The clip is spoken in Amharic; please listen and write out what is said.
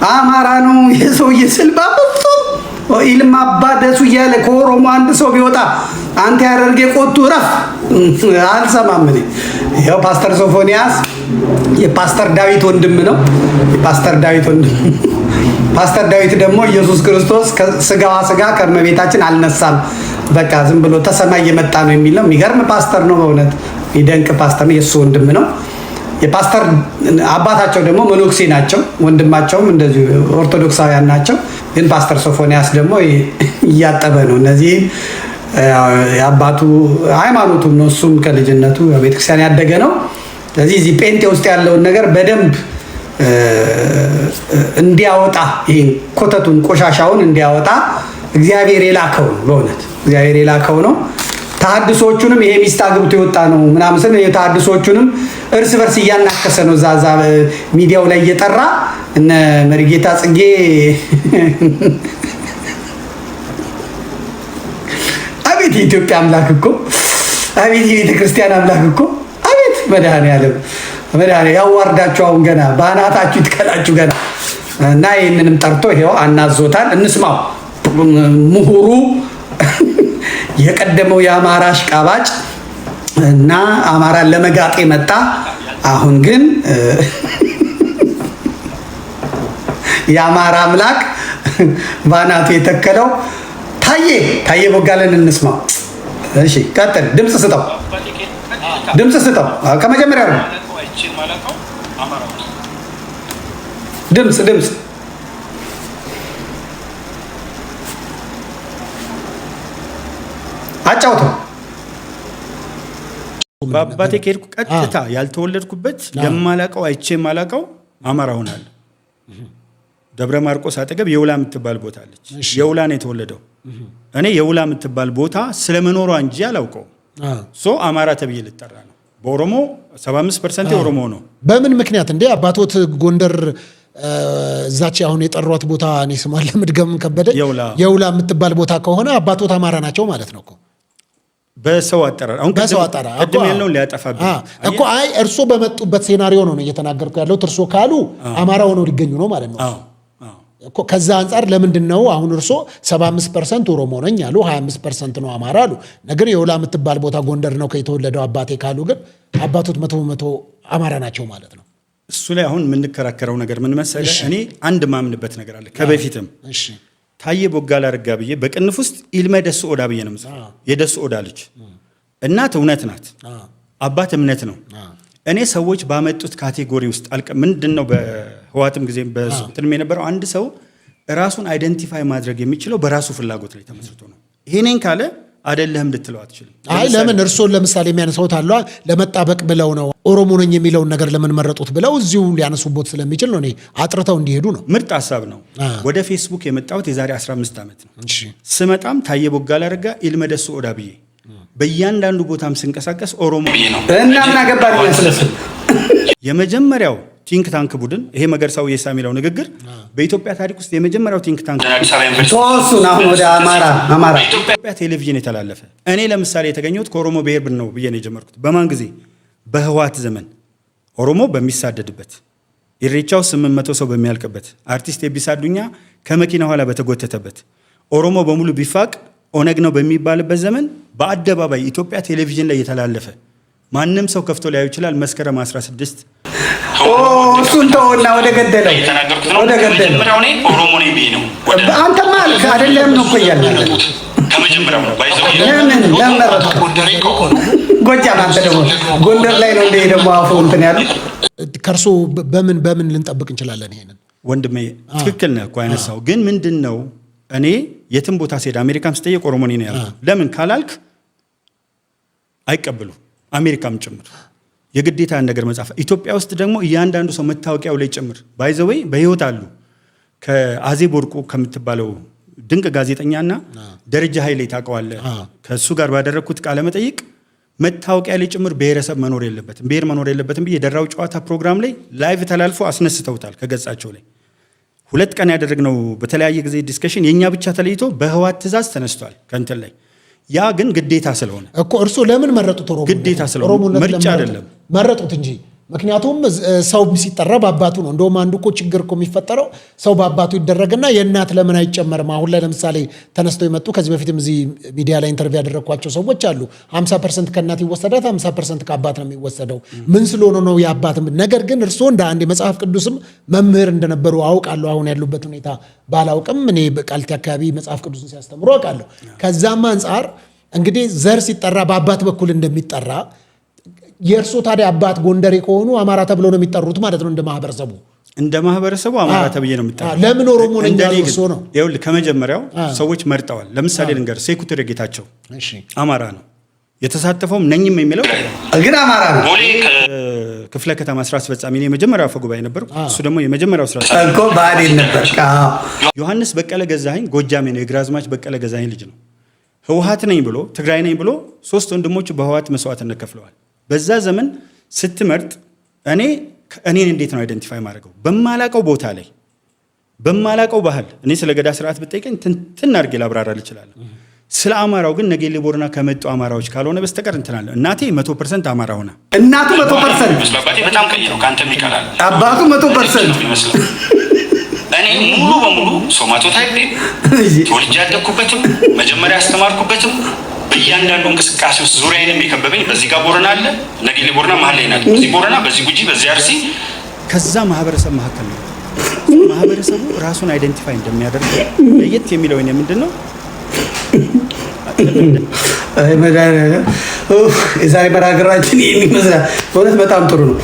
አማራ ነው የሰውዬ ስልባ ኢልማ አባደሱ እያለ ከኦሮሞ አንድ ሰው ቢወጣ አንተ ያደርጌ ቆጡ ረፍ አልሰማም። ይኸው ፓስተር ሶፎንያስ የፓስተር ዳዊት ወንድም ነው። የፓስተር ዳዊት ወንድም ፓስተር ዳዊት ደግሞ ኢየሱስ ክርስቶስ ስጋዋ ስጋ ከመቤታችን አልነሳም፣ በቃ ዝም ብሎ ተሰማይ የመጣ ነው የሚለው የሚገርም ፓስተር ነው። በእውነት ይደንቅ ፓስተር ነው። የሱ ወንድም ነው። የፓስተር አባታቸው ደግሞ መኖክሴ ናቸው። ወንድማቸውም እንደዚሁ ኦርቶዶክሳውያን ናቸው። ግን ፓስተር ሶፎንያስ ደግሞ እያጠበ ነው። እነዚህ የአባቱ ሃይማኖቱም ነው። እሱም ከልጅነቱ ቤተክርስቲያን ያደገ ነው። ስለዚህ እዚህ ጴንጤ ውስጥ ያለውን ነገር በደንብ እንዲያወጣ ይሄን ኮተቱን ቆሻሻውን እንዲያወጣ እግዚአብሔር የላከው ነው። በእውነት እግዚአብሔር የላከው ነው። ተሐድሶቹንም ይሄ ሚስት አግብቶ የወጣ ነው ምናምን ስለ ተሐድሶቹንም እርስ በርስ እያናከሰ ነው። ዛዛ ሚዲያው ላይ እየጠራ እነ መሪጌታ ጽጌ አቤት የኢትዮጵያ አምላክ እኮ አቤት የቤተ ክርስቲያን አምላክ እኮ አቤት መድኃኔዓለም ያዋርዳችሁ። አሁን ገና በአናታችሁ ይትከላችሁ ገና እና ይህንንም ጠርቶ ይሄው አናዞታል። እንስማው። ምሁሩ የቀደመው የአማራ አሽቃባጭ እና አማራን ለመጋጤ መጣ። አሁን ግን የአማራ አምላክ ባናቱ የተከለው ታዬ ቦጋለን እንስማው። እሺ ቀጥል። ድምጽ ስጠው ከመጀመሪያው ነው። ድምጽ አጫውተው። በአባቴ ከሄድኩ ቀጥታ ያልተወለድኩበት የማላቀው አይቼ የማላቀው አማራ ሆናለሁ። ደብረ ማርቆስ አጠገብ የውላ የምትባል ቦታ አለች። የውላ ነው የተወለደው። እኔ የውላ የምትባል ቦታ ስለመኖሯ እንጂ አላውቀው። አማራ ተብዬ ልጠራ ነው። በኦሮሞ 75% የኦሮሞ ነው። በምን ምክንያት እንዴ አባቶት ጎንደር እዛች አሁን የጠሯት ቦታ እኔ ስሟን ለምድገም ከበደ የውላ የምትባል ቦታ ከሆነ አባቶት አማራ ናቸው ማለት ነው እኮ በሰው አጠራር። አሁን ቅድም ያለውን ሊያጠፋብኝ እኮ አይ እርሶ በመጡበት ሴናሪዮ ነው እየተናገርኩ ያለው። እርሶ ካሉ አማራ ሆነው ሊገኙ ነው ማለት ነው እኮ። ከዛ አንጻር ለምንድን ነው አሁን እርሶ 75% ኦሮሞ ነኝ አሉ፣ 25% ነው አማራ አሉ። ነገር የውላ የምትባል ቦታ ጎንደር ነው የተወለደው አባቴ ካሉ ግን አባቶት 100% አማራ ናቸው ማለት ነው። እሱ ላይ አሁን የምንከራከረው ነገር ምን መሰለህ? እኔ አንድ ማምንበት ነገር አለ ከበፊትም ታዬ ቦጋለ አረጋ ብዬ በቅንፍ ውስጥ ኢልመ ደሱ ኦዳ ብዬ ነው የምጽፈው። የደሱ ኦዳ ልጅ እናት እውነት ናት፣ አባት እምነት ነው። እኔ ሰዎች ባመጡት ካቴጎሪ ውስጥ ምንድነው በህዋትም ጊዜ በእንትንም የነበረው አንድ ሰው ራሱን አይደንቲፋይ ማድረግ የሚችለው በራሱ ፍላጎት ላይ ተመስርቶ ነው። ይሄንን ካለ አይደለም ልትለው አትችልም። አይ ለምን እርሶን ለምሳሌ የሚያነሳውት አለ ለመጣበቅ ብለው ነው ኦሮሞ ነኝ የሚለውን ነገር ለምን መረጡት ብለው እዚሁ ሊያነሱቦት ስለሚችል ነው። እኔ አጥርተው እንዲሄዱ ነው። ምርጥ ሀሳብ ነው። ወደ ፌስቡክ የመጣሁት የዛሬ 15 ዓመት ነው። ስመጣም ታዬ ቦጋለ አረጋ ኢልመ ደሱ ኦዳ ብዬ በእያንዳንዱ ቦታም ስንቀሳቀስ ኦሮሞ ነው እና ምን አገባኝ መስለስ የመጀመሪያው ቲንክ ታንክ ቡድን ይሄ መገርሳው የሳሚለው ንግግር በኢትዮጵያ ታሪክ ውስጥ የመጀመሪያው ቲንክ ታንክ ሶስቱን አሁን ወደ አማራ ኢትዮጵያ ቴሌቪዥን የተላለፈ እኔ ለምሳሌ የተገኘሁት ከኦሮሞ ብሔር ነው ብዬ ነው የጀመርኩት። በማን ጊዜ? በህዋት ዘመን ኦሮሞ በሚሳደድበት ኢሬቻው 800 ሰው በሚያልቅበት አርቲስት ኤቢሳ አዱኛ ከመኪና ኋላ በተጎተተበት ኦሮሞ በሙሉ ቢፋቅ ኦነግ ነው በሚባልበት ዘመን በአደባባይ ኢትዮጵያ ቴሌቪዥን ላይ የተላለፈ ማንም ሰው ከፍቶ ሊያዩ ይችላል። መስከረም 16 እሱን ተውና ወደ ገደለው ኦሮሞ ነኝ ብዬ ነው። አንተ ማለት አይደለም ነው እኮ እያልን ከመጀመሪያው ነው ባይዘው ለምን ጎጃም አንተ ደግሞ ጎንደር ላይ ነው እንደ ደግሞ አፉ እንትን ያለው ከርሶ በምን ልንጠብቅ እንችላለን? ይሄንን ወንድሜ ትክክል ነህ እኮ አይነሳው። ግን ምንድነው እኔ የትም ቦታ ስሄድ አሜሪካም ስጠየቅ ኦሮሞ ነኝ ያልኩ ለምን ካላልክ አይቀበሉ አሜሪካም ጭምር የግዴታ ነገር መጻፍ። ኢትዮጵያ ውስጥ ደግሞ እያንዳንዱ ሰው መታወቂያው ላይ ጭምር ባይዘው በህይወት አሉ። ከአዜብ ወርቁ ከምትባለው ድንቅ ጋዜጠኛና ደረጃ ኃይሌ ታውቀዋለህ? ከሱ ጋር ባደረኩት ቃለ መጠይቅ መታወቂያ ላይ ጭምር ብሔረሰብ መኖር የለበትም ብሔር መኖር የለበትም ብዬ የደራው ጨዋታ ፕሮግራም ላይ ላይቭ ተላልፎ አስነስተውታል። ከገጻቸው ላይ 2 ቀን ያደረግነው በተለያየ ጊዜ ዲስከሽን የኛ ብቻ ተለይቶ በህዋት ትእዛዝ ተነስቷል ከእንትን ላይ ያ ግን ግዴታ ስለሆነ እኮ እርሱ ለምን መረጡት? ኦሮሞ ግዴታ ስለሆነ ምርጫ አይደለም መረጡት እንጂ ምክንያቱም ሰው ሲጠራ በአባቱ ነው። እንደውም አንዱ እኮ ችግር እኮ የሚፈጠረው ሰው በአባቱ ይደረግና የእናት ለምን አይጨመርም? አሁን ላይ ለምሳሌ ተነስተው የመጡ ከዚህ በፊትም እዚህ ሚዲያ ላይ ኢንተርቪው ያደረግኳቸው ሰዎች አሉ። 50% ከእናት ይወሰዳት፣ 50% ከአባት ነው የሚወሰደው። ምን ስለሆነ ነው የአባት? ነገር ግን እርስዎ እንደ አንድ የመጽሐፍ ቅዱስም መምህር እንደነበሩ አውቃለሁ። አሁን ያሉበት ሁኔታ ባላውቅም እኔ በቃሊቲ አካባቢ መጽሐፍ ቅዱስን ሲያስተምሩ አውቃለሁ። ከዛም አንጻር እንግዲህ ዘር ሲጠራ በአባት በኩል እንደሚጠራ የእርሶ ታዲያ አባት ጎንደሬ ከሆኑ አማራ ተብሎ ነው የሚጠሩት ማለት ነው። እንደ ማህበረሰቡ አማራ ተብዬ ነው የሚጠሩት። ለምን ኦሮሞ ነኝ ያሉ እርሶ ነው? ይኸውልህ ከመጀመሪያው ሰዎች መርጠዋል። ለምሳሌ ልንገር፣ ሴኩትሬ ጌታቸው አማራ ነው የተሳተፈውም ነኝም የሚለው ግን አማራ ነው። ክፍለ ከተማ ስራ አስፈጻሚ ነው የመጀመሪያው አፈ ጉባኤ ነበር። እሱ ደግሞ የመጀመሪያው ስራ አስፈጻሚ እኮ ባዴን ነበር። ዮሐንስ በቀለ ገዛኸኝ ጎጃሜ ነው፣ የግራዝማች በቀለ ገዛኸኝ ልጅ ነው። ህወሓት ነኝ ብሎ ትግራይ ነኝ ብሎ 3 ወንድሞቹ በህወሓት መስዋዕትነት ከፍለዋል። በዛ ዘመን ስትመርጥ እኔን እንዴት ነው አይደንቲፋይ ማድረገው? በማላቀው ቦታ ላይ በማላቀው ባህል እኔ ስለ ገዳ ስርዓት ብጠይቀኝ እንትን አድርጌ ላብራራል እችላለሁ። ስለ አማራው ግን ነጌሌ ቦረና ከመጡ አማራዎች ካልሆነ በስተቀር እንትናለ። እናቴ 100% አማራ ሆና እናቱ 100% አባቴ በጣም ቀይ ነው፣ ካንተም ይቀራል። አባቱ 100% እኔ ሙሉ በሙሉ ሶማቶ ታይፕ ተወልጄ ያደግኩበትም መጀመሪያ ያስተማርኩበትም በእያንዳንዱ እንቅስቃሴ ውስጥ ዙሪያዬን የሚከበበኝ በዚህ ጋር ቦረና አለ፣ ነጌሌ ቦረና መሀል ላይ ናት። በዚህ ቦረና፣ በዚህ ጉጂ፣ በዚህ አርሲ። ከዛ ማህበረሰብ መካከል ነው ማህበረሰቡ ራሱን አይደንቲፋይ እንደሚያደርግ ለየት የሚለው እኔ ምንድነው የዛሬ መርሃ ግብራችን ይመስላል። በእውነት በጣም ጥሩ ነው።